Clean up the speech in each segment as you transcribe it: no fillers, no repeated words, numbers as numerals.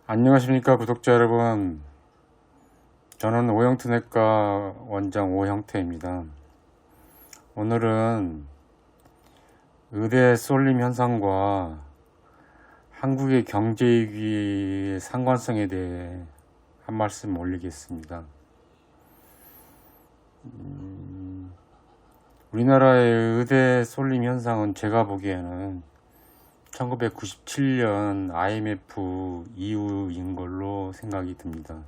안녕하십니까 구독자 여러분. 저는 오형태내과 원장 오형태입니다. 오늘은 의대 쏠림 현상과 한국의 경제위기의 상관성에 대해 한 말씀 올리겠습니다. 우리나라의 의대 쏠림 현상은 제가 보기에는 1997년 IMF 이후인 걸로 생각이 듭니다.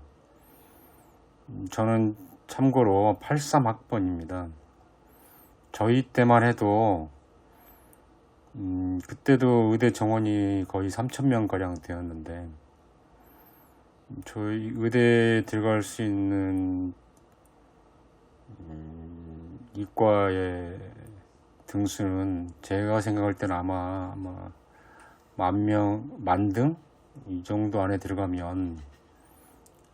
저는 참고로 83학번입니다. 저희 때만 해도 그때도 의대 정원이 거의 3,000명 가량 되었는데, 저희 의대에 들어갈 수 있는 이과의 등수는 제가 생각할 때는 아마 10,000등 이 정도 안에 들어가면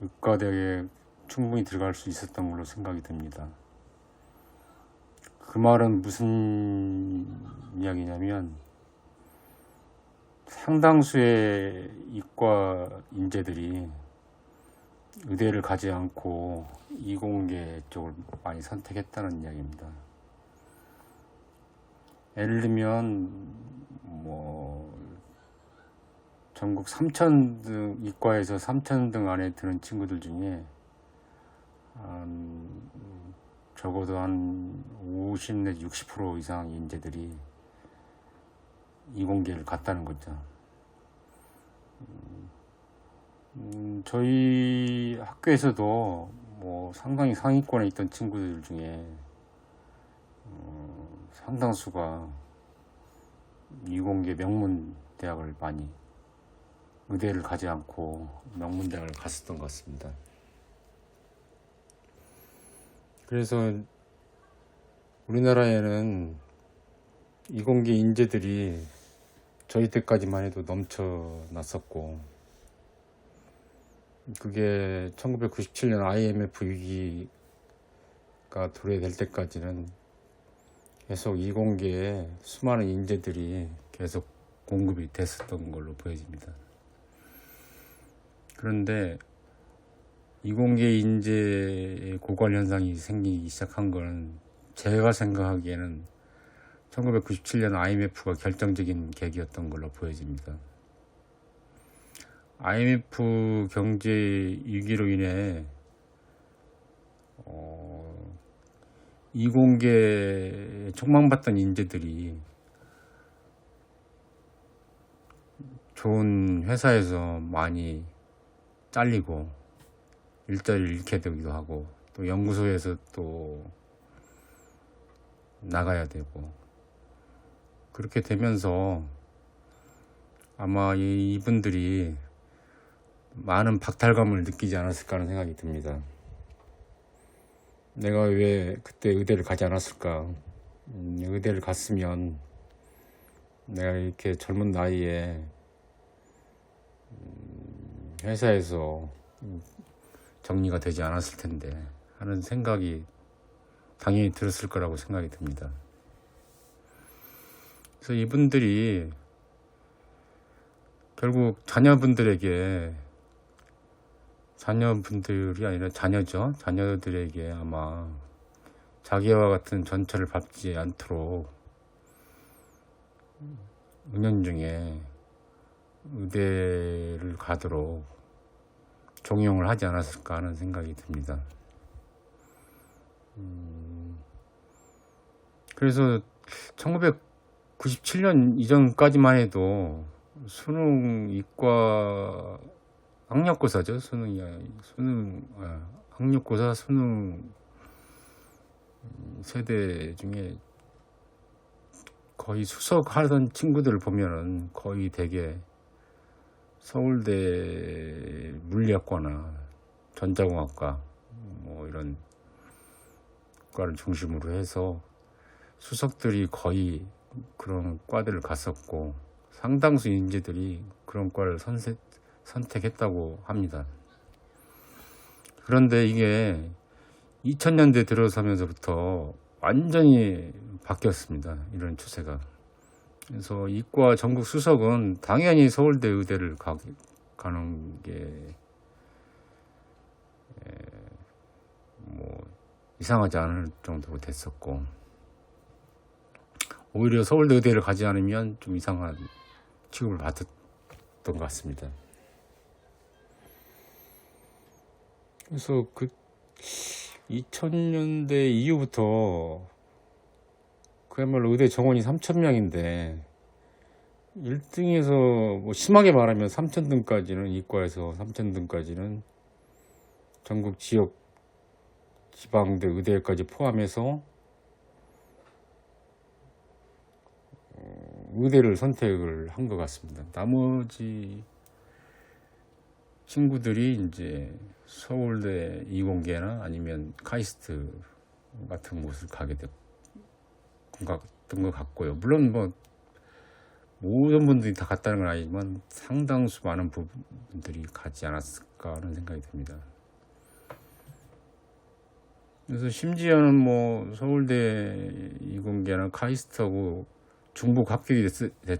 의과대에 충분히 들어갈 수 있었던 걸로 생각이 듭니다. 그 말은 무슨 이야기냐면, 상당수의 이과 인재들이 의대를 가지 않고 이공계 쪽을 많이 선택했다는 이야기입니다. 예를 들면 전국 3,000등 이과에서 3,000등 안에 드는 친구들 중에 적어도 한 50 내지 60% 이상 인재들이 이공계를 갔다는 거죠. 저희 학교에서도 상당히 상위권에 있던 친구들 중에 상당수가 이공계 명문 대학을 많이, 의대를 가지 않고 명문 대학을 갔었던 것 같습니다. 그래서 우리나라에는 이공계 인재들이 저희 때까지만 해도 넘쳐났었고, 그게 1997년 IMF 위기가 도래될 때까지는 계속 이공계에 수많은 인재들이 계속 공급이 됐었던 걸로 보여집니다. 그런데 이공계 인재의 고갈 현상이 생기기 시작한 건 제가 생각하기에는 1997년 IMF가 결정적인 계기였던 걸로 보여집니다. IMF 경제 위기로 인해 이공계에 촉망받던 인재들이 좋은 회사에서 많이 잘리고 일자리를 잃게 되기도 하고, 또 연구소에서 또 나가야 되고, 그렇게 되면서 아마 이분들이 많은 박탈감을 느끼지 않았을까 하는 생각이 듭니다. 내가 왜 그때 의대를 가지 않았을까? 의대를 갔으면 내가 이렇게 젊은 나이에 회사에서 정리가 되지 않았을 텐데 하는 생각이 당연히 들었을 거라고 생각이 듭니다. 그래서 이분들이 결국 자녀분들이 아니라 자녀들에게 아마 자기와 같은 전철을 밟지 않도록 은연중에 의대를 가도록 종용을 하지 않았을까 하는 생각이 듭니다. 그래서 1997년 이전까지만 해도 수능 이과 학력고사죠. 학력고사 수능 세대 중에 거의 수석하던 친구들을 보면은 거의 대개 서울대 물리학과나 전자공학과 이런 과를 중심으로 해서 수석들이 거의 그런 과들을 갔었고, 상당수 인재들이 그런 과를 선택했다고 합니다. 그런데 이게 2000년대 들어서면서부터 완전히 바뀌었습니다. 이런 추세가. 그래서 이과 전국 수석은 당연히 서울대 의대를 가는 게 뭐 이상하지 않을 정도로 됐었고, 오히려 서울대 의대를 가지 않으면 좀 이상한 취급을 받았던 것 같습니다. 그래서 그 2000년대 이후부터 그야말로 의대 정원이 3,000명인데 1등에서 뭐 심하게 말하면 3,000등까지는, 이과에서 3,000등까지는 전국 지역 지방대 의대까지 포함해서 의대를 선택을 한 것 같습니다. 나머지 친구들이 이제 서울대 이공계나 아니면 카이스트 같은 곳을 가게 됐던 것 같고요. 물론 뭐 모든 분들이 다 갔다는 건 아니지만 상당수 많은 부분들이 가지 않았을까 하는 생각이 듭니다. 그래서 심지어는 뭐 서울대 이공계나 카이스트하고 중복 합격이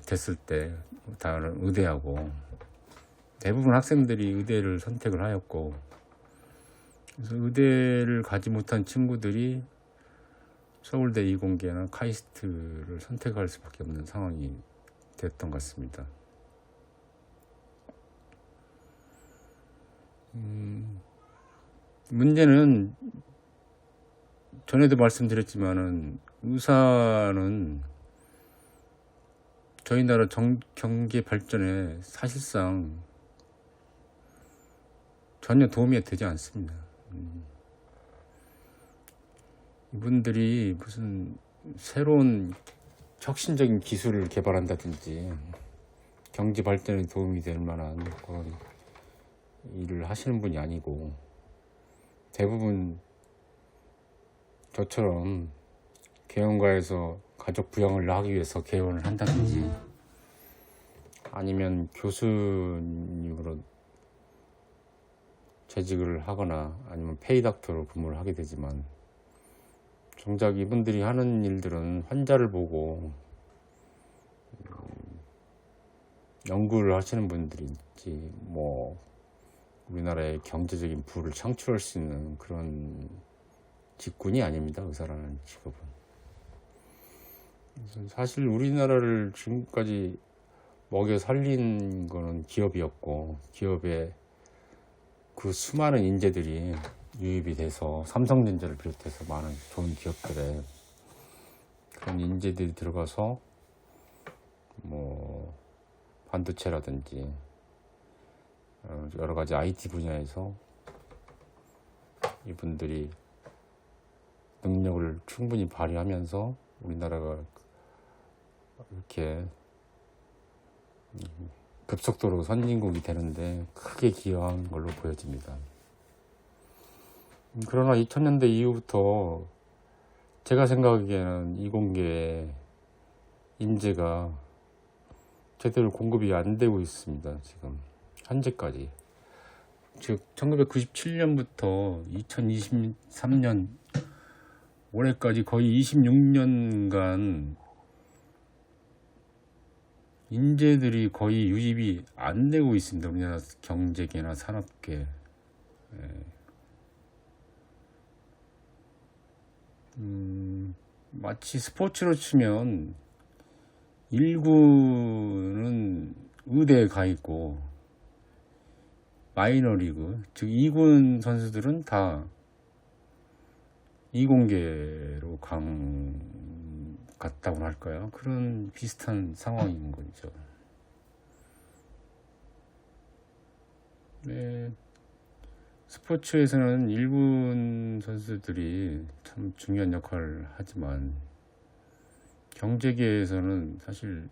됐을 때 다른 의대하고 대부분 학생들이 의대를 선택을 하였고, 그래서 의대를 가지 못한 친구들이 서울대 이공계나 카이스트를 선택할 수밖에 없는 상황이 됐던 것 같습니다. 문제는 전에도 말씀드렸지만은 의사는 저희 나라 경제 발전에 사실상 전혀 도움이 되지 않습니다. 이분들이 무슨 새로운 혁신적인 기술을 개발한다든지 경제 발전에 도움이 될 만한 그런 일을 하시는 분이 아니고, 대부분 저처럼 개원가에서 가족 부양을 하기 위해서 개원을 한다든지 아니면 교수님으로 재직을 하거나 아니면 페이닥터로 근무를 하게 되지만, 정작 이분들이 하는 일들은 환자를 보고 연구를 하시는 분들이지 뭐 우리나라의 경제적인 부를 창출할 수 있는 그런 직군이 아닙니다. 의사라는 직업은. 사실 우리나라를 지금까지 먹여 살린 거는 기업이었고, 기업의 그 수많은 인재들이 유입이 돼서 삼성전자를 비롯해서 많은 좋은 기업들에 그런 인재들이 들어가서 뭐 반도체라든지 여러 가지 IT 분야에서 이분들이 능력을 충분히 발휘하면서 우리나라가 이렇게 급속도로 선진국이 되는데 크게 기여한 걸로 보여집니다. 그러나 2000년대 이후부터 제가 생각하기에는 이공계의 인재가 제대로 공급이 안 되고 있습니다. 지금 현재까지. 즉 1997년부터 2023년 올해까지 거의 26년간 인재들이 거의 유입이 안 되고 있습니다. 우리나라 경제계나 산업계. 마치 스포츠로 치면 1군은 의대에 가 있고 마이너리그, 즉 2군 선수들은 다 이공계로 갔다고 할까요? 그런 비슷한 상황인 거죠. 네, 스포츠에서는 1군 선수들이 참 중요한 역할을 하지만 경제계에서는 사실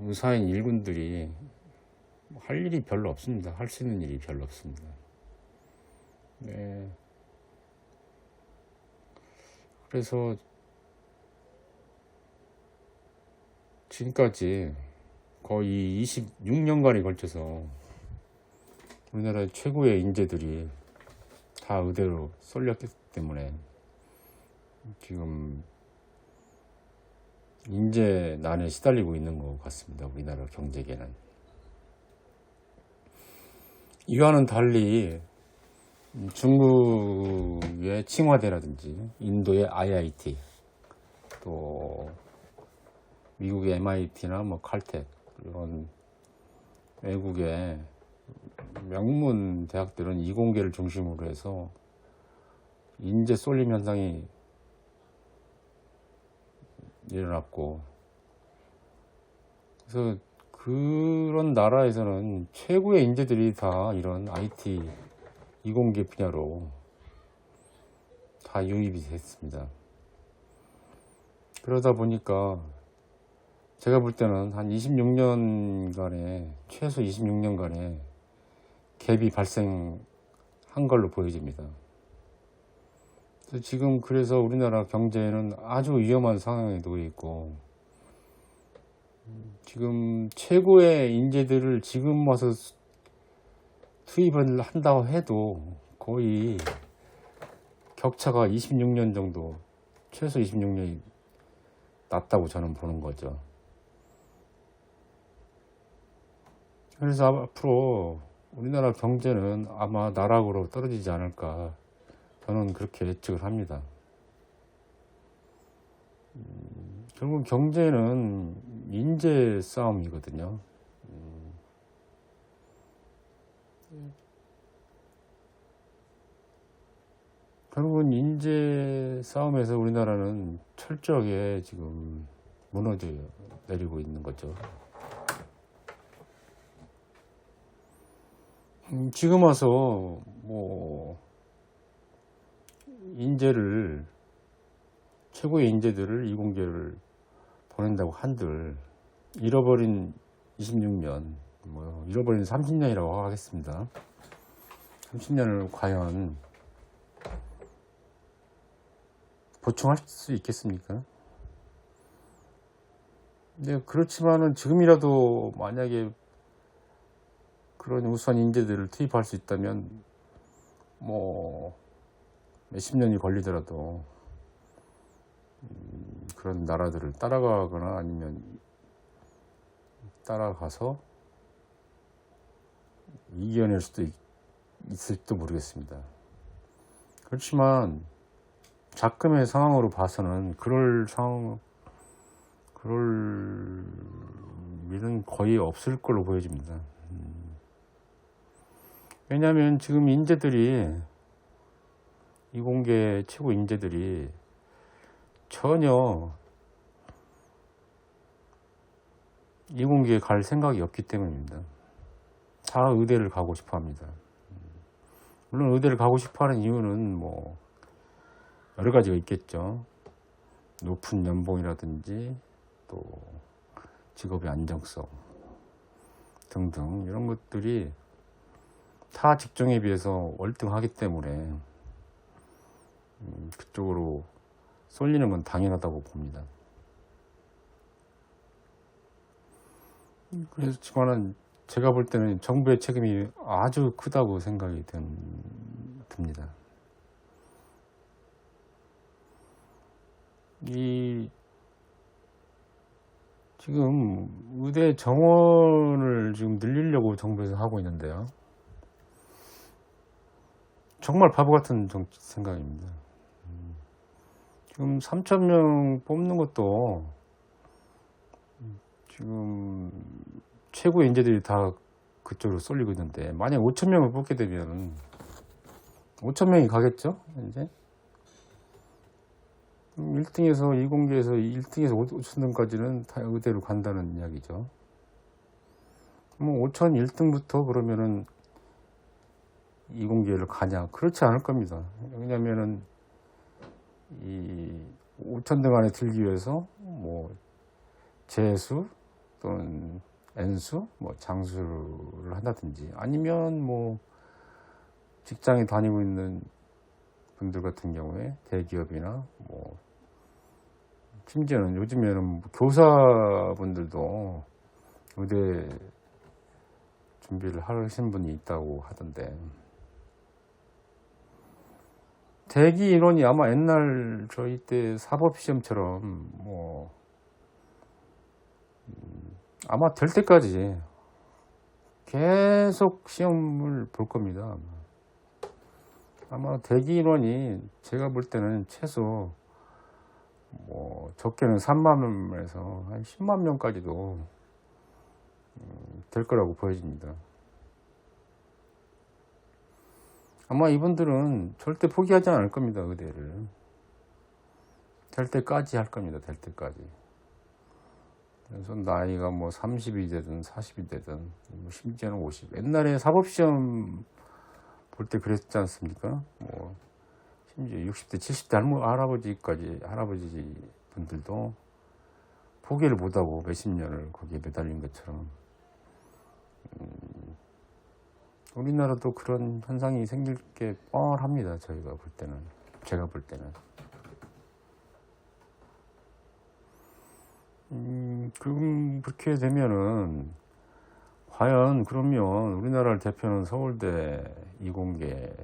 의사인 1군들이 할 일이 별로 없습니다. 할 수 있는 일이 별로 없습니다. 네. 그래서 지금까지 거의 26년간에 걸쳐서 우리나라의 최고의 인재들이 다 의대로 쏠렸기 때문에 지금 인재난에 시달리고 있는 것 같습니다. 우리나라 경제계는. 이와는 달리 중국의 칭화대라든지 인도의 IIT, 또 미국의 MIT나 뭐 칼텍, 이런 외국의 명문 대학들은 이공계를 중심으로 해서 인재 쏠림 현상이 일어났고, 그래서 그런 나라에서는 최고의 인재들이 다 이런 IT 이공계 분야로 다 유입이 됐습니다. 그러다 보니까 제가 볼 때는 한 26년간의, 최소 26년간의 갭이 발생한 걸로 보여집니다. 지금 그래서 우리나라 경제는 아주 위험한 상황에 놓여 있고, 지금 최고의 인재들을 지금 와서 투입을 한다고 해도 거의 격차가 26년 정도, 최소 26년이 낮다고 저는 보는 거죠. 그래서 앞으로 우리나라 경제는 아마 나락으로 떨어지지 않을까, 저는 그렇게 예측을 합니다. 결국 경제는 인재 싸움이거든요. 결국은 인재 싸움에서 우리나라는 철저하게 지금 무너져 내리고 있는 거죠. 지금 와서 뭐 인재를, 최고의 인재들을 이공계를 보낸다고 한들 잃어버린 26년, 뭐 잃어버린 30년이라고 하겠습니다. 30년을 과연 보충할 수 있겠습니까? 근데 그렇지만은 지금이라도 만약에 그런 우수한 인재들을 투입할 수 있다면 뭐 몇십 년이 걸리더라도 그런 나라들을 따라가거나 아니면 따라가서 이겨낼 수도 있을지도 모르겠습니다. 그렇지만 작금의 상황으로 봐서는 그럴 일은 거의 없을 걸로 보여집니다. 왜냐하면 지금 인재들이, 이공계 최고 인재들이 전혀 이공계에 갈 생각이 없기 때문입니다. 다 의대를 가고 싶어 합니다. 물론 의대를 가고 싶어 하는 이유는 뭐 여러 가지가 있겠죠. 높은 연봉이라든지 또 직업의 안정성 등등, 이런 것들이 타 직종에 비해서 월등하기 때문에 그쪽으로 쏠리는 건 당연하다고 봅니다. 그렇지만은 제가 볼 때는 정부의 책임이 아주 크다고 생각이 듭니다. 지금 의대 정원을 지금 늘리려고 정부에서 하고 있는데요. 정말 바보 같은 생각입니다. 지금 3,000명 뽑는 것도 지금 최고의 인재들이 다 그쪽으로 쏠리고 있는데, 만약 5,000명을 뽑게 되면 5,000명이 가겠죠? 이제 1등에서 이공계에서 1등에서 5,000등까지는 다 의대로 간다는 이야기죠. 뭐 5,000 1등부터 그러면은 이공계를 가냐? 그렇지 않을 겁니다. 왜냐면은 이 5,000등 안에 들기 위해서 뭐 재수 또는 N수, 뭐 장수를 한다든지, 아니면 뭐 직장에 다니고 있는 분들 같은 경우에 대기업이나 뭐 심지어는 요즘에는 교사분들도 의대 준비를 하신 분이 있다고 하던데, 대기 인원이 아마 옛날 저희 때 사법시험처럼 뭐 아마 될 때까지 계속 시험을 볼 겁니다. 아마 대기 인원이 제가 볼 때는 최소 뭐 적게는 3만 명에서 한 10만 명까지도 될 거라고 보여집니다. 아마 이분들은 절대 포기하지 않을 겁니다. 의대를 될 때까지 할 겁니다. 될 때까지. 그래서 나이가 뭐 30이 되든 40이 되든 뭐 심지어는 50. 옛날에 사법시험 볼 때 그랬지 않습니까? 뭐 심지어 60대 70대 할아버지 분들도 포기를 못하고 몇십 년을 거기에 매달린 것처럼 우리나라도 그런 현상이 생길 게 뻔합니다. 제가 볼 때는. 그렇게 되면은 과연 그러면 우리나라를 대표하는 서울대 이공계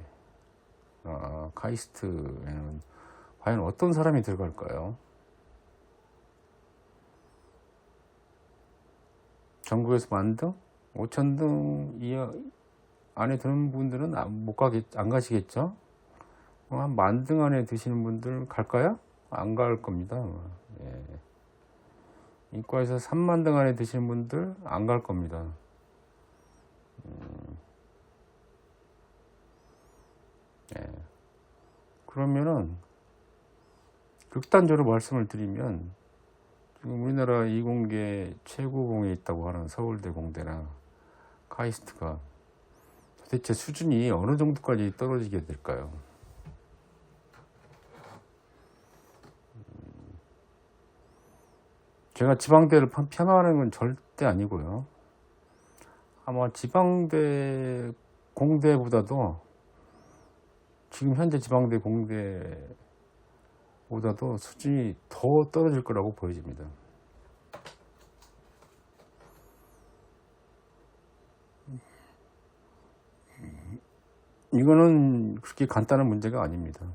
카이스트에는 과연 어떤 사람이 들어갈까요? 전국에서 10,000등? 5,000등 안에 드는 분들은 안 가시겠죠? 한 10,000등 안에 드시는 분들 갈까요? 안 갈 겁니다. 예. 이과에서 30,000등 안에 드시는 분들 안 갈 겁니다. 예. 그러면은 극단적으로 말씀을 드리면 지금 우리나라 이공계 최고봉에 있다고 하는 서울대 공대나 카이스트가 도대체 수준이 어느 정도까지 떨어지게 될까요? 제가 지방대를 폄하하는 건 절대 아니고요. 아마 지방대 공대보다도 지금 현재 지방대 공대보다도 수준이 더 떨어질 거라고 보여집니다. 이거는 그렇게 간단한 문제가 아닙니다.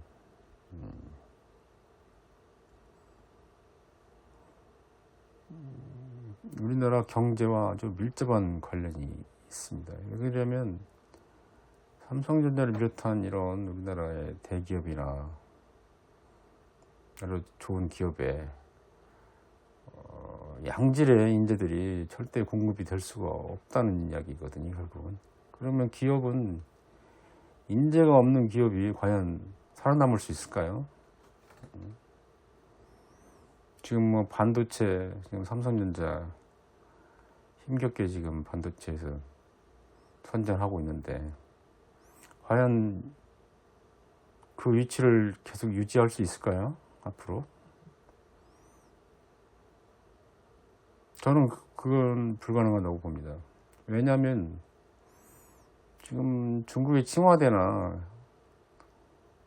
우리나라 경제와 아주 밀접한 관련이 있습니다. 왜냐하면 삼성전자를 비롯한 이런 우리나라의 대기업이나 여러 좋은 기업에 양질의 인재들이 절대 공급이 될 수가 없다는 이야기거든요. 결국은. 그러면 기업은 인재가 없는 기업이 과연 살아남을 수 있을까요? 지금 뭐 반도체, 지금 삼성전자 힘겹게 지금 반도체에서 선전하고 있는데 과연 그 위치를 계속 유지할 수 있을까요? 앞으로? 저는 그건 불가능하다고 봅니다. 왜냐하면 지금 중국의 칭화대나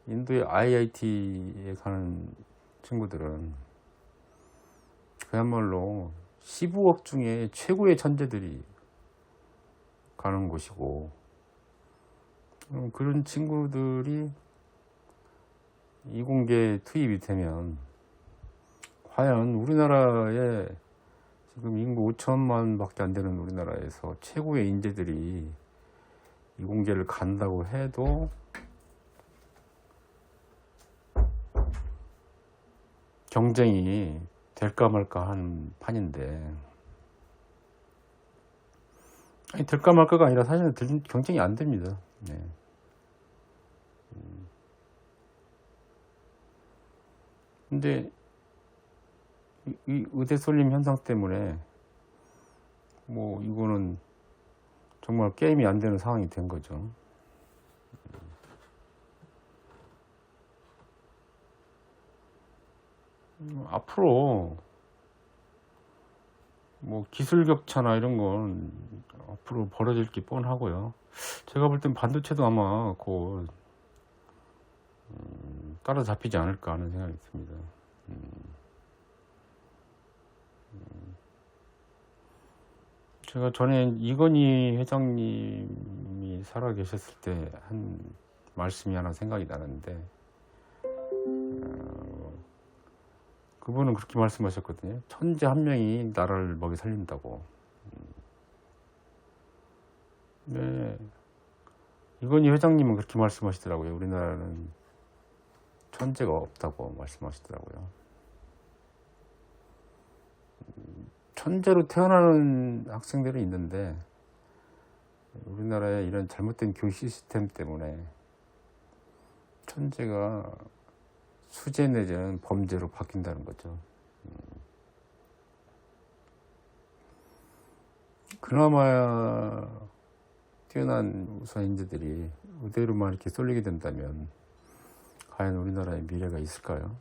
인도의 IIT에 가는 친구들은 그야말로 15억 중에 최고의 천재들이 가는 곳이고 그런 친구들이 이공계에 투입이 되면 과연 우리나라에 지금 인구 5천만 밖에 안 되는 우리나라에서 최고의 인재들이 이공계를 간다고 해도 경쟁이 될까 말까 한 판인데, 아니 될까 말까가 아니라 사실은 경쟁이 안 됩니다. 네. 근데 이 의대 쏠림 현상 때문에 뭐 이거는 정말 게임이 안 되는 상황이 된 거죠. 앞으로 뭐 기술 격차나 이런 건 앞으로 벌어질 게 뻔하고요. 제가 볼 땐 반도체도 아마 곧 따라잡히지 않을까 하는 생각이 듭니다. 제가 전에 이건희 회장님이 살아 계셨을 때 한 말씀이 하나 생각이 나는데, 그분은 그렇게 말씀하셨거든요. 천재 한 명이 나라를 먹여 살린다고. 네, 이건희 회장님은 그렇게 말씀하시더라고요. 우리나라는 천재가 없다고 말씀하시더라고요. 천재로 태어나는 학생들은 있는데 우리나라의 이런 잘못된 교육 시스템 때문에 천재가 수재 내지는 범죄로 바뀐다는 거죠. 그나마 뛰어난 우수인재들이 의대로만 이렇게 쏠리게 된다면 과연 우리나라의 미래가 있을까요?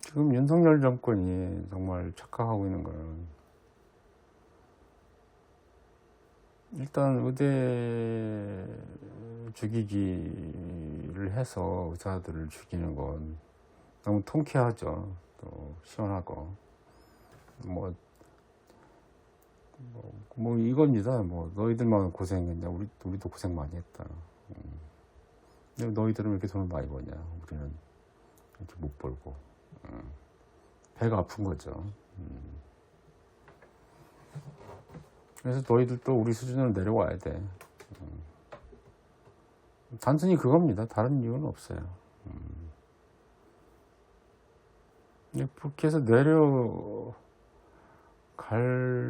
지금 윤석열 정권이 정말 착각하고 있는 거는 일단 의대 죽이기를 해서 의사들을 죽이는 건 너무 통쾌하죠. 또 시원하고 뭐 이겁니다. 뭐 너희들만 고생했냐? 우리도 고생 많이 했다. 근데 너희들은 왜 이렇게 돈을 많이 버냐? 우리는 이렇게 못 벌고. 배가 아픈 거죠. 그래서 너희들도 우리 수준으로 내려와야 돼. 단순히 그겁니다. 다른 이유는 없어요. 그렇게 해서 내려갈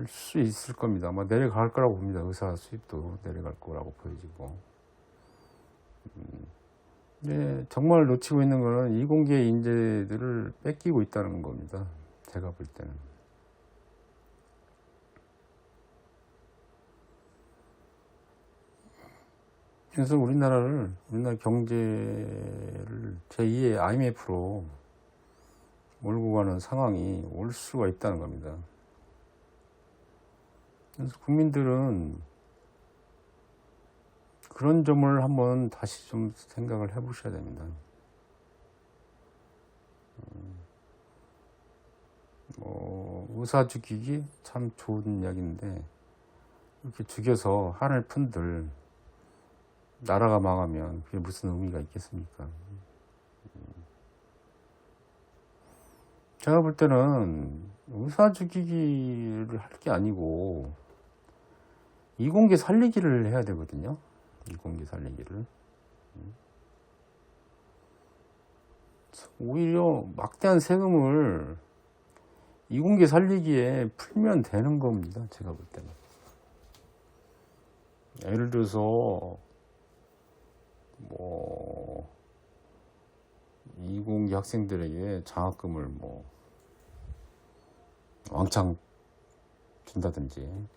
수 있을 겁니다. 아마 내려갈 거라고 봅니다. 의사 수입도 내려갈 거라고 보여지고. 정말 놓치고 있는 거는 이공계 인재들을 뺏기고 있다는 겁니다. 제가 볼 때는. 그래서 우리나라 경제를 제2의 IMF로 몰고 가는 상황이 올 수가 있다는 겁니다. 그래서 국민들은 그런 점을 한번 다시 좀 생각을 해보셔야 됩니다. 의사 죽이기 참 좋은 이야기인데 이렇게 죽여서 한을 푼들 나라가 망하면 그게 무슨 의미가 있겠습니까? 제가 볼 때는 의사 죽이기를 할 게 아니고 이공계 살리기를 해야 되거든요. 이공계 살리기를. 오히려 막대한 세금을 이공계 살리기에 풀면 되는 겁니다. 제가 볼 때는. 예를 들어서 이공계 학생들에게 장학금을 왕창 준다든지,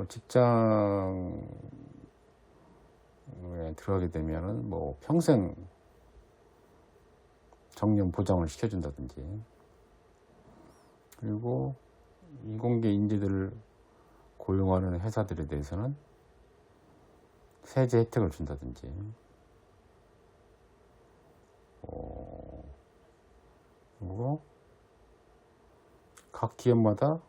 직장에 들어가게 되면은 평생 정년 보장을 시켜준다든지, 그리고 이공계 인재들을 고용하는 회사들에 대해서는 세제 혜택을 준다든지, 그리고 각 기업마다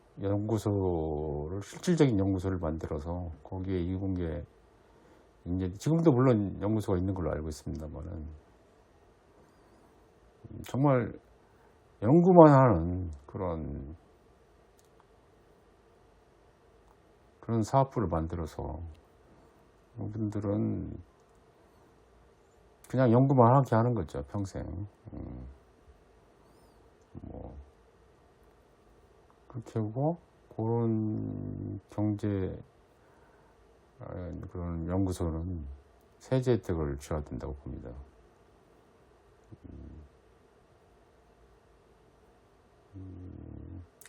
실질적인 연구소를 만들어서 거기에 이공계 인재, 지금도 물론 연구소가 있는 걸로 알고 있습니다만은 정말 연구만 하는 그런 사업부를 만들어서 이분들은 그냥 연구만 하게 하는 거죠, 평생. 그렇게 하고 그런 그런 연구소는 세제 혜택을 줘야 된다고 봅니다.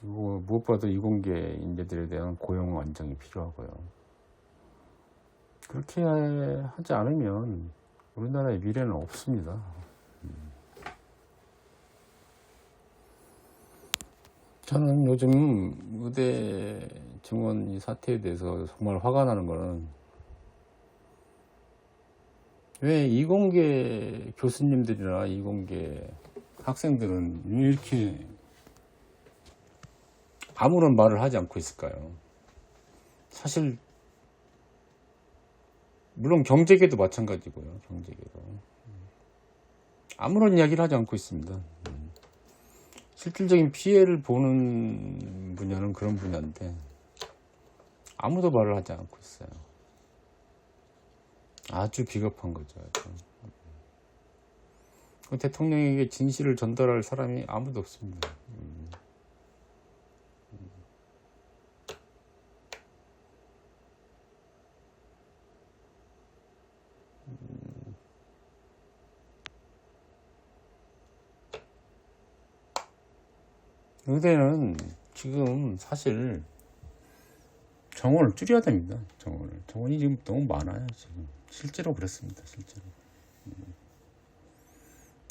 그리고 무엇보다도 이공계 인재들에 대한 고용 안정이 필요하고요. 그렇게 하지 않으면 우리나라의 미래는 없습니다. 저는 요즘 의대 증원 이 사태에 대해서 정말 화가 나는 거는 왜 이공계 교수님들이나 이공계 학생들은 왜 이렇게 아무런 말을 하지 않고 있을까요? 사실 물론 경제계도 마찬가지고요. 경제계도 아무런 이야기를 하지 않고 있습니다. 실질적인 피해를 보는 분야는 그런 분야인데 아무도 말을 하지 않고 있어요. 아주 비겁한 거죠. 대통령에게 진실을 전달할 사람이 아무도 없습니다. 의대는 지금 사실 정원을 줄여야 됩니다. 정원이 지금 너무 많아요. 지금 실제로 그렇습니다. 실제로.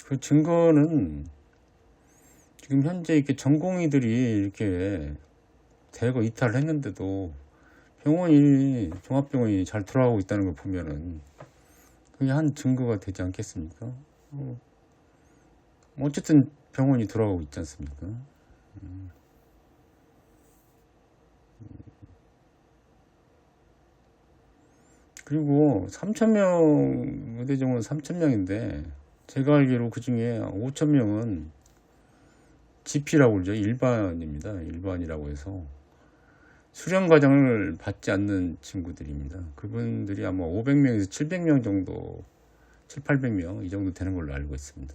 그 증거는 지금 현재 이렇게 전공의들이 이렇게 대거 이탈을 했는데도 종합병원이 잘 돌아가고 있다는 걸 보면은 그게 한 증거가 되지 않겠습니까? 어쨌든 병원이 돌아가고 있지 않습니까? 그리고 3,000명, 의대 정원 3,000명인데, 제가 알기로 그 중에 5,000명은 GP라고 그러죠. 일반입니다. 일반이라고 해서. 수련 과정을 받지 않는 친구들입니다. 그분들이 아마 500명에서 700명 정도, 7, 800명, 이 정도 되는 걸로 알고 있습니다.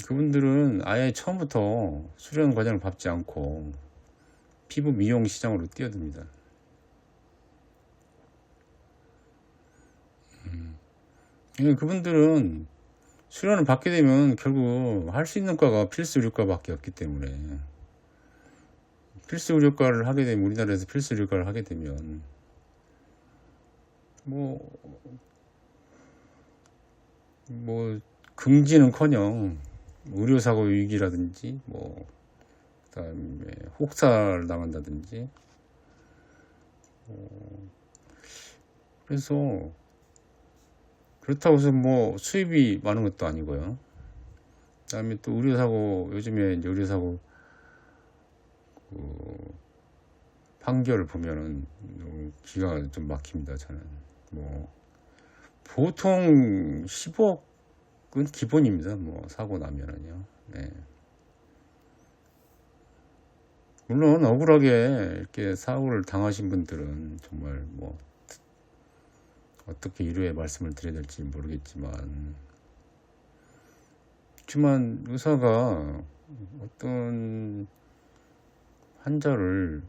그분들은 아예 처음부터 수련 과정을 밟지 않고 피부 미용 시장으로 뛰어듭니다. 그분들은 수련을 받게 되면 결국 할 수 있는 과가 필수 의료과밖에 없기 때문에 필수 의료과를 하게 되면 우리나라에서 필수 의료과를 하게 되면 뭐 금지는커녕 의료사고 위기라든지 그다음에 혹사를 당한다든지 그래서 그렇다고 해서 수입이 많은 것도 아니고요. 그다음에 또 의료사고 요즘에 이제 의료사고 판결을 보면은 기가 좀 막힙니다. 저는 보통 10억은 기본입니다. 사고 나면은요. 네. 물론 억울하게 이렇게 사고를 당하신 분들은 정말 어떻게 위로의 말씀을 드려야 될지 모르겠지만, 그렇지만 의사가 어떤 환자를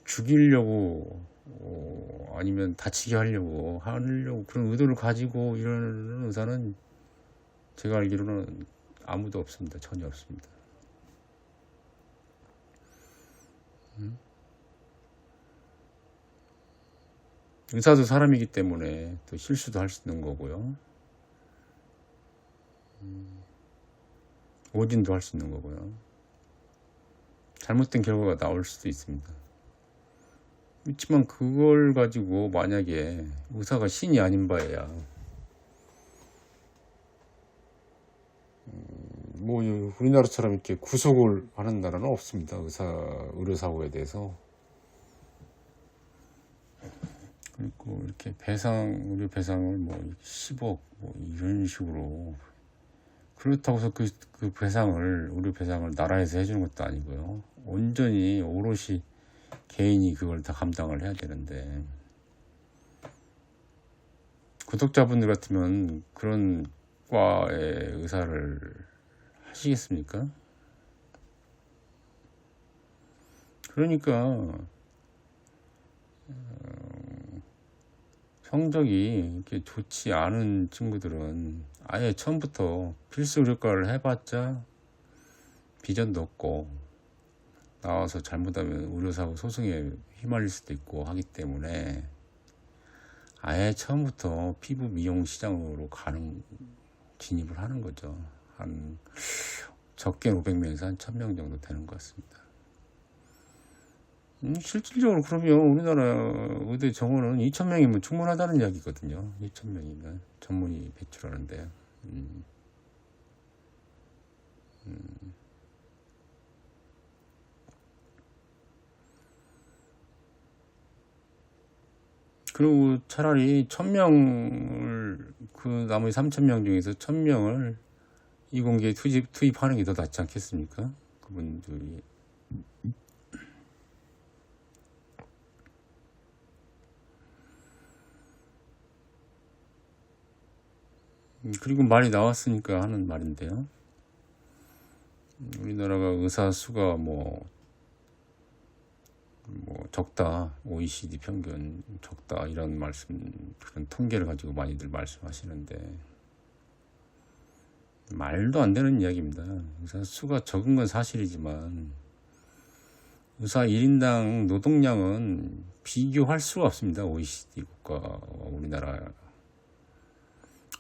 죽이려고 아니면 다치게 하려고 그런 의도를 가지고 이러는 의사는 제가 알기로는 아무도 없습니다. 전혀 없습니다. 의사도 사람이기 때문에 또 실수도 할 수 있는 거고요. 오진도 할 수 있는 거고요. 잘못된 결과가 나올 수도 있습니다. 그렇지만 그걸 가지고 만약에 의사가 신이 아닌 바에야 우리나라처럼 이렇게 구속을 하는 나라는 없습니다. 의료사고에 대해서. 그리고 이렇게 의료 배상을 10억 이런 식으로, 그렇다고 해서 그 의료 배상을 나라에서 해주는 것도 아니고요. 온전히 오롯이 개인이 그걸 다 감당을 해야 되는데, 구독자분들 같으면 그런 과의 의사를 하시겠습니까? 그러니까 성적이 이렇게 좋지 않은 친구들은 아예 처음부터 필수 의료과를 해봤자 비전도 없고, 나와서 잘못하면 의료사고 소송에 휘말릴 수도 있고 하기 때문에 아예 처음부터 피부 미용 시장으로 진입을 하는 거죠. 적게 500명에서 한 1000명 정도 되는 것 같습니다. 실질적으로 그러면 우리나라 의대 정원은 2000명이면 충분하다는 이야기거든요. 2000명이면 전문의 배출하는데. 그리고 차라리 1000명을, 그 나머지 3000명 중에서 1000명을 이공계 투입하는 게 더 낫지 않겠습니까? 그분들이. 그리고 말이 나왔으니까 하는 말인데요. 우리나라가 의사 수가 뭐 적다, OECD 평균 적다 이런 그런 통계를 가지고 많이들 말씀하시는데 말도 안 되는 이야기입니다. 의사 수가 적은 건 사실이지만 의사 1인당 노동량은 비교할 수가 없습니다. OECD 국가와 우리나라.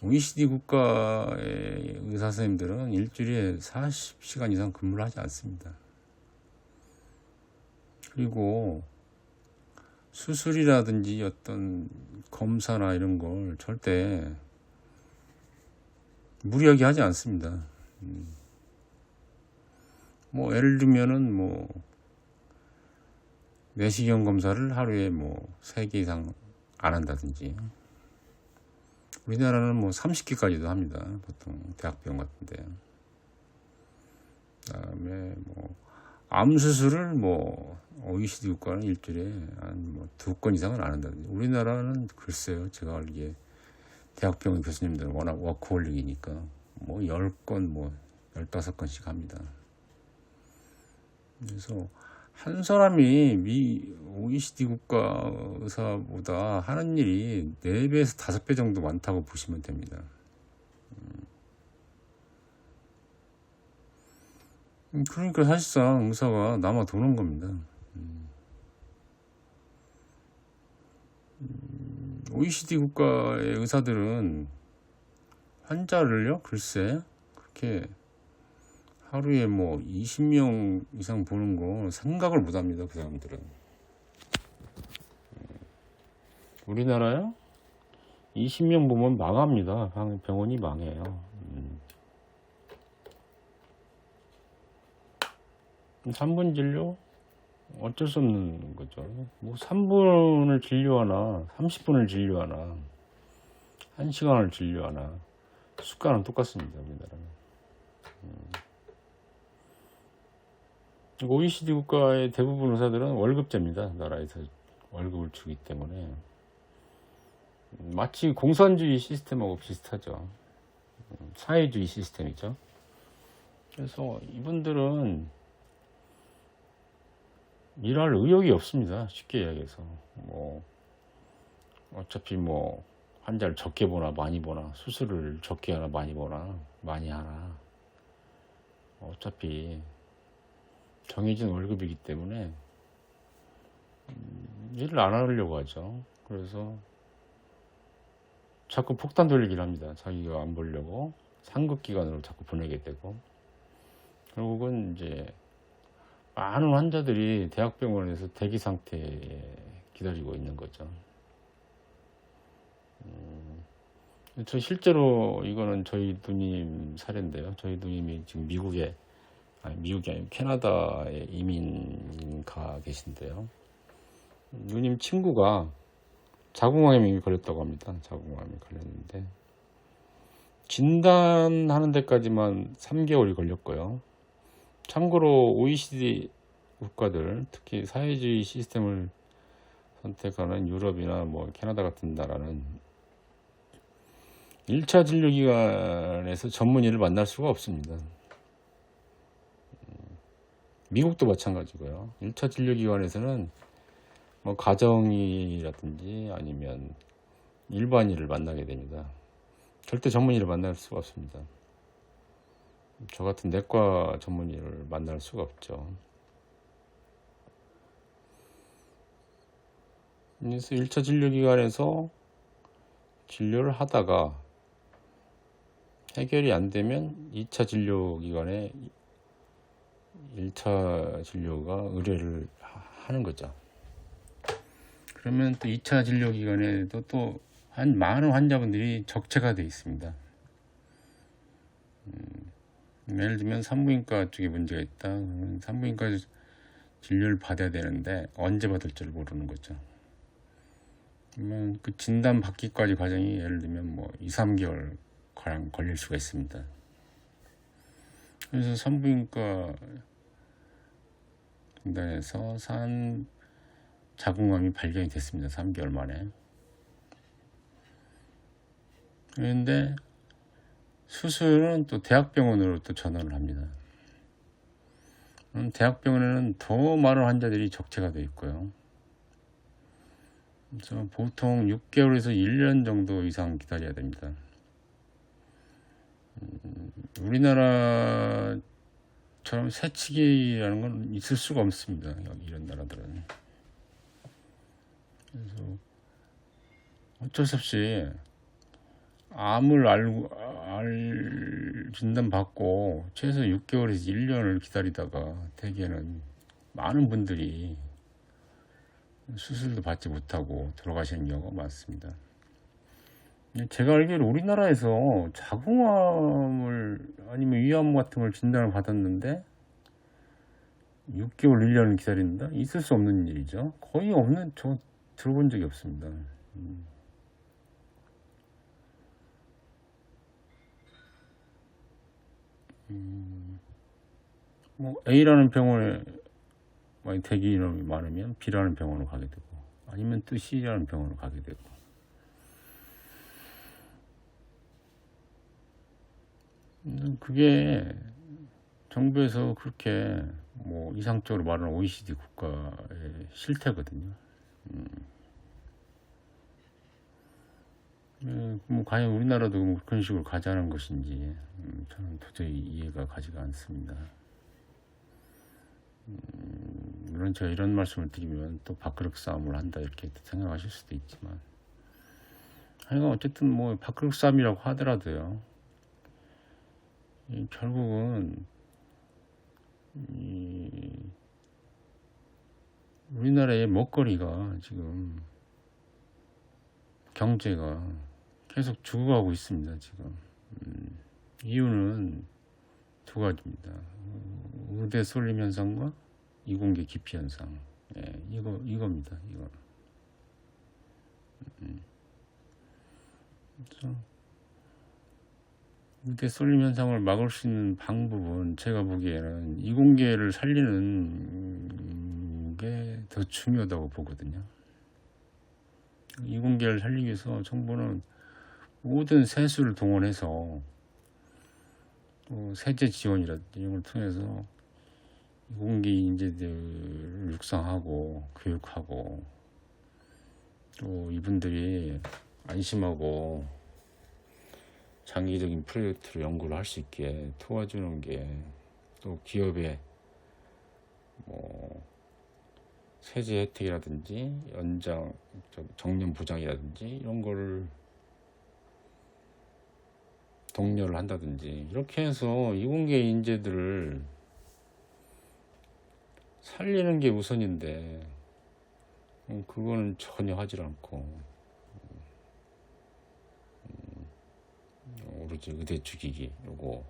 OECD 국가의 의사 선생님들은 일주일에 40시간 이상 근무를 하지 않습니다. 그리고 수술이라든지 어떤 검사나 이런 걸 절대 무리하게 하지 않습니다. 뭐 예를 들면은 내시경 검사를 하루에 3개 이상 안 한다든지. 우리나라는 30개까지도 합니다. 보통 대학병 같은데. 그다음에 암 수술을 OECD 국가는 일주일에 한 2건 이상은 안 한다든지. 우리나라는 글쎄요, 제가 알기에 대학병원 교수님들은 워낙 워크홀릭이니까 10건, 15건씩 합니다. 그래서 한 사람이 OECD 국가 의사보다 하는 일이 4배에서 5배 정도 많다고 보시면 됩니다. 그러니까 사실상 의사가 남아 도는 겁니다. OECD 국가의 의사들은 환자를요, 글쎄, 그렇게 하루에 20명 이상 보는 거 생각을 못 합니다, 그 사람들은. 우리나라요? 20명 보면 망합니다. 병원이 망해요. 3분 진료? 어쩔 수 없는 거죠. 3분을 진료하나, 30분을 진료하나, 1시간을 진료하나, 수가는 똑같습니다, 우리나라는. OECD 국가의 대부분 의사들은 월급제입니다. 나라에서 월급을 주기 때문에. 마치 공산주의 시스템하고 비슷하죠. 사회주의 시스템이죠. 그래서 이분들은 일할 의욕이 없습니다. 쉽게 이야기해서. 어차피 환자를 적게 보나 많이 보나, 수술을 적게 하나 많이 보나 많이 하나, 어차피 정해진 월급이기 때문에 일을 안 하려고 하죠. 그래서 자꾸 폭탄 돌리기를 합니다. 자기가 안 보려고 상급 기관으로 자꾸 보내게 되고, 결국은 이제 많은 환자들이 대학병원에서 대기 상태에 기다리고 있는 거죠. 저 실제로 이거는 저희 누님 사례인데요. 저희 누님이 지금 미국이 아니고 캐나다에 이민 가 계신데요. 누님 친구가 자궁암에 걸렸다고 합니다. 자궁암에 걸렸는데 진단하는 데까지만 3개월이 걸렸고요. 참고로 OECD 국가들, 특히 사회주의 시스템을 선택하는 유럽이나 캐나다 같은 나라는 1차 진료기관에서 전문의를 만날 수가 없습니다. 미국도 마찬가지고요. 1차 진료기관에서는 가정의라든지 아니면 일반의를 만나게 됩니다. 절대 전문의를 만날 수가 없습니다. 저 같은 내과 전문의를 만날 수가 없죠. 그래서 1차 진료기관에서 진료를 하다가 해결이 안 되면 2차 진료기관에 1차 진료가 의뢰를 하는 거죠. 그러면 또 2차 진료기관에도 또 많은 환자분들이 적체가 되어 있습니다. 예를 들면 산부인과 쪽에 문제가 있다. 산부인과 진료를 받아야 되는데 언제 받을 줄 모르는 거죠. 그러면 그 진단 받기까지 과정이 예를 들면 2, 3개월 가량 걸릴 수가 있습니다. 그래서 산부인과 진단에서 자궁암이 발견이 됐습니다. 3개월 만에. 그런데 수술은 또 대학병원으로 또 전화를 합니다. 대학병원에는 더 많은 환자들이 적체가 되어 있고요. 그래서 보통 6개월에서 1년 정도 이상 기다려야 됩니다. 우리나라처럼 새치기라는 건 있을 수가 없습니다. 여기 이런 나라들은. 그래서 어쩔 수 없이 암을 진단받고 최소 6개월에서 1년을 기다리다가 대개는 많은 분들이 수술도 받지 못하고 돌아가시는 경우가 많습니다. 제가 알기로 우리나라에서 자궁암을 아니면 위암 같은 걸 진단을 받았는데 6개월 1년을 기다린다? 있을 수 없는 일이죠. 거의 없는, 저 들어본 적이 없습니다. 뭐 A라는 병원에 많이 대기 인원이 많으면 B라는 병원으로 가게 되고, 아니면 또 C라는 병원으로 가게 되고. 그게 정부에서 그렇게 뭐 이상적으로 말하는 OECD 국가의 실태거든요. 뭐 과연 우리나라도 뭐 그런 식으로 가자는 것인지 저는 도저히 이해가 가지가 않습니다. 물론 제가 이런 말씀을 드리면 또 밥그릇 싸움을 한다 이렇게 생각하실 수도 있지만, 하여간 어쨌든 뭐 밥그릇 싸움이라고 하더라도요, 결국은 우리나라의 먹거리가 지금 경제가 계속 죽어가고 있습니다. 지금 이유는 두 가지입니다. 의대 쏠림 현상과 이공계 기피 현상. 이겁니다. 이거. 그래서 의대 쏠림 현상을 막을 수 있는 방법은 제가 보기에는 이공계를 살리는 게 더 중요하다고 보거든요. 이공계를 살리기 위해서 정부는 모든 세수를 동원해서 또 세제 지원이라든지 이런 걸 통해서 이공계 인재들을 육성하고 교육하고, 또 이분들이 안심하고 장기적인 프로젝트로 연구를 할 수 있게 도와주는 게, 또 기업의 뭐 세제 혜택이라든지 정년 보장이라든지 이런 거를 독려를 한다든지, 이렇게 해서 이공계 인재들을 살리는 게 우선인데 그거는 전혀 하질 않고 오로지 의대 죽이기 요거.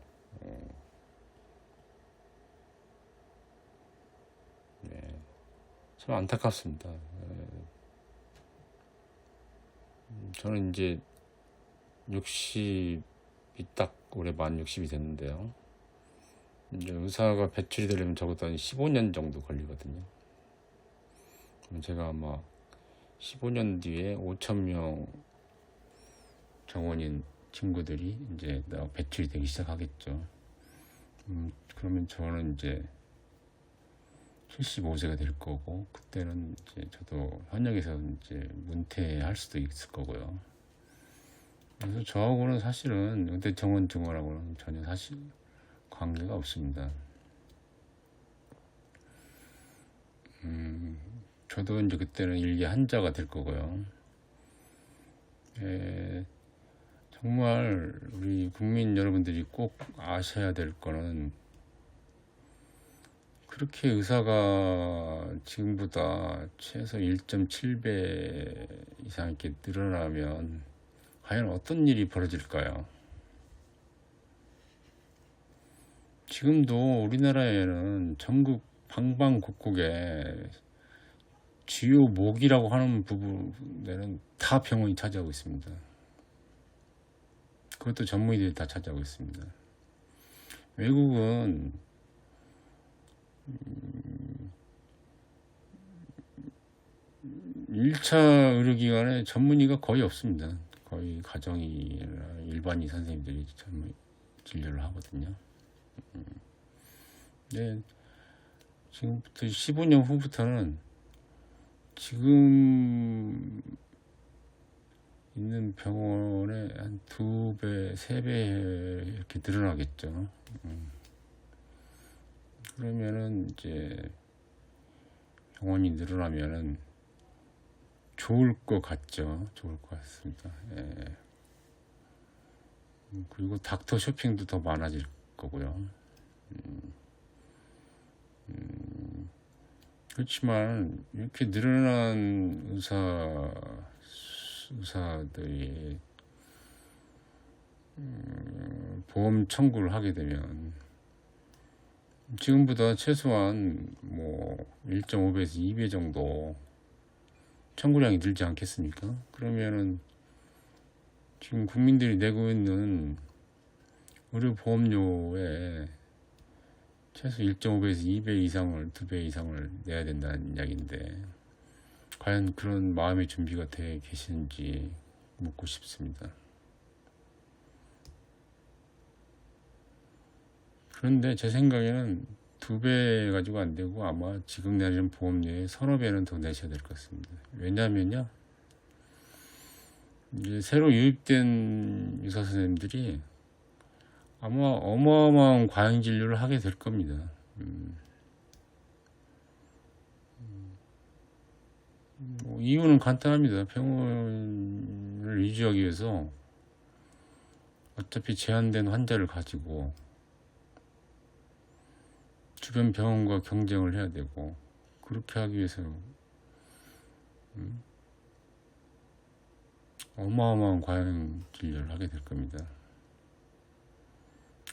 네, 참 안타깝습니다. 저는 이제 60이 딱 올해 만 60이 됐는데요. 이제 의사가 배출이 되려면 적어도 한 15년 정도 걸리거든요. 그럼 제가 아마 15년 뒤에 5,000명 정원인 친구들이 이제 배출이 되기 시작하겠죠. 그러면 저는 이제 75세가 될 거고, 그때는 이제 저도 현역에서 이제 문퇴할 수도 있을 거고요. 그래서 저하고는 사실은 의대 정원 증원하고는 전혀 사실 관계가 없습니다. 저도 이제 그때는 일개 한자가 될 거고요. 정말 우리 국민 여러분들이 꼭 아셔야 될 거는, 그렇게 의사가 지금보다 최소 1.7배 이상 이렇게 늘어나면 과연 어떤 일이 벌어질까요? 지금도 우리나라에는 전국 방방곡곡에 주요 목이라고 하는 부분에는 다 병원이 차지하고 있습니다. 그것도 전문의들이 다 차지하고 있습니다. 외국은 1차 의료기관에 전문의가 거의 없습니다. 거의 가정의나 일반의 선생님들이 전문 진료를 하거든요. 네, 지금부터 15년 후부터는 지금 있는 병원에 한 2배, 3배 이렇게 늘어나겠죠. 그러면은 이제 병원이 늘어나면은 좋을 것 같죠. 좋을 것 같습니다. 예. 그리고 닥터 쇼핑도 더 많아질 거고요. 그렇지만 이렇게 늘어난 의사들이 보험 청구를 하게 되면 지금보다 최소한 뭐 1.5배에서 2배 정도 청구량이 늘지 않겠습니까? 그러면은 지금 국민들이 내고 있는 의료보험료에 최소 1.5배에서 2배 이상을, 2배 이상을 내야 된다는 이야기인데, 과연 그런 마음의 준비가 돼 계시는지 묻고 싶습니다. 그런데 제 생각에는 2배 가지고 안 되고 아마 지금 내는 보험료에 서너 배는 더 내셔야 될 것 같습니다. 왜냐면요, 이제 새로 유입된 의사 선생님들이 아마 어마어마한 과잉 진료를 하게 될 겁니다. 뭐 이유는 간단합니다. 병원을 유지하기 위해서 어차피 제한된 환자를 가지고 주변 병원과 경쟁을 해야 되고, 그렇게 하기 위해서 어마어마한 과잉 진료를 하게 될 겁니다.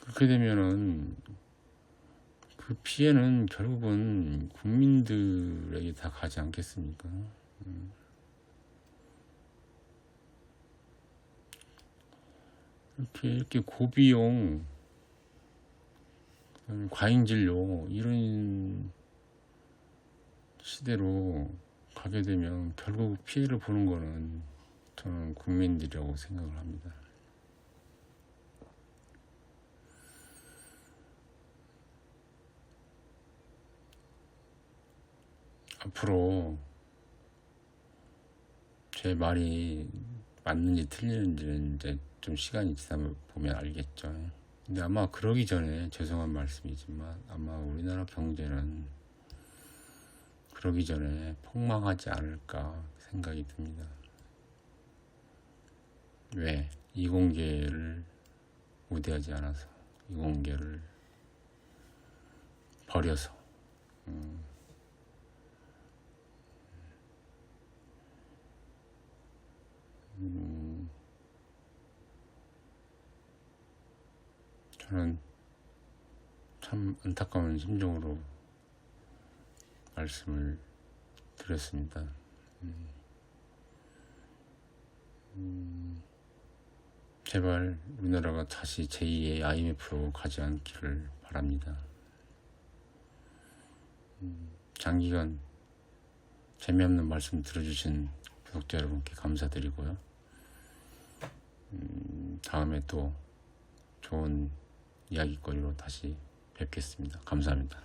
그렇게 되면은 그 피해는 결국은 국민들에게 다 가지 않겠습니까? 이렇게 고비용 과잉 진료 이런 시대로 가게 되면 결국 피해를 보는 거는 저는 국민들이라고 생각을 합니다. 앞으로 제 말이 맞는지 틀리는지는 이제 좀 시간이 지나 보면 알겠죠. 근데 아마 그러기 전에, 죄송한 말씀이지만 아마 우리나라 경제는 그러기 전에 폭망하지 않을까 생각이 듭니다. 왜? 이공계를 우대하지 않아서, 이공계를 버려서. 저는 참 안타까운 심정으로 말씀을 드렸습니다. 제발 우리나라가 다시 제2의 IMF로 가지 않기를 바랍니다. 장기간 재미없는 말씀 들어주신 구독자 여러분께 감사드리고요. 다음에 또 좋은 이야기거리로 다시 뵙겠습니다. 감사합니다.